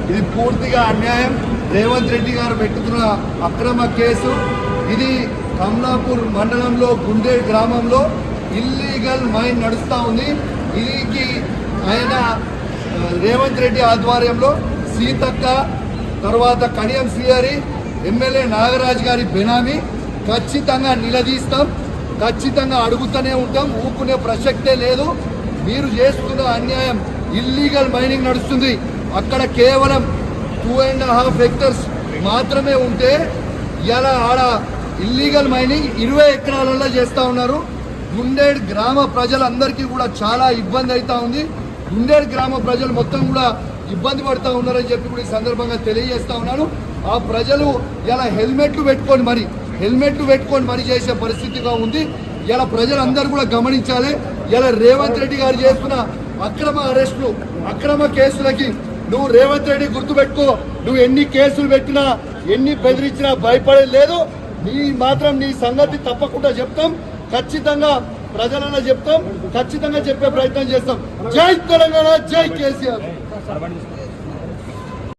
ఇది పూర్తిగా అన్యాయం. రేవంత్ రెడ్డి గారు పెట్టుకున్న అక్రమ కేసు ఇది. కమలాపూర్ మండలంలో గుండేడ్ గ్రామంలో ఇల్లీగల్ మైన్ నడుస్తూ ఉంది. దీనికి ఆయన రేవంత్ రెడ్డి ఆధ్వర్యంలో సీతక్క, తర్వాత కడియం శ్రీహరి, ఎమ్మెల్యే నాగరాజ్ గారి బెనామీ ఖచ్చితంగా నిలదీస్తాం, ఖచ్చితంగా అడుగుతూనే ఉంటాం. ఊరుకునే ప్రసక్తే లేదు. మీరు చేస్తున్న అన్యాయం. ఇల్లీగల్ మైనింగ్ నడుస్తుంది. అక్కడ కేవలం 2.5 హెక్టర్స్ మాత్రమే ఉంటే ఇలా ఆడ ఇల్లీగల్ మైనింగ్ 20 ఎకరాలలో చేస్తూ ఉన్నారు. గుండేడ్ గ్రామ ప్రజలందరికీ కూడా చాలా ఇబ్బంది అవుతా ఉంది. గుండేడ్ గ్రామ ప్రజలు మొత్తం కూడా ఇబ్బంది పడుతూ ఉన్నారని చెప్పి కూడా ఈ సందర్భంగా తెలియజేస్తా ఉన్నాను. ఆ ప్రజలు ఇలా హెల్మెట్లు పెట్టుకొని మరి చేసే పరిస్థితిగా ఉంది. ఇలా ప్రజలందరూ కూడా గమనించాలి. ఇలా రేవంత్ రెడ్డి గారు చేస్తున్న అక్రమ అరెస్టులు, అక్రమ కేసులకి నువ్వు రేవంత్ రెడ్డి గుర్తుపెట్టుకో. నువ్వు ఎన్ని కేసులు పెట్టినా, ఎన్ని బెదిరించినా భయపడేది లేదు. నీ సంగతి తప్పకుండా చెప్తాం. ఖచ్చితంగా ప్రజలన్నా చెప్తాం. ఖచ్చితంగా చెప్పే ప్రయత్నం చేస్తాం. జై తెలంగాణ, జై కేసీఆర్.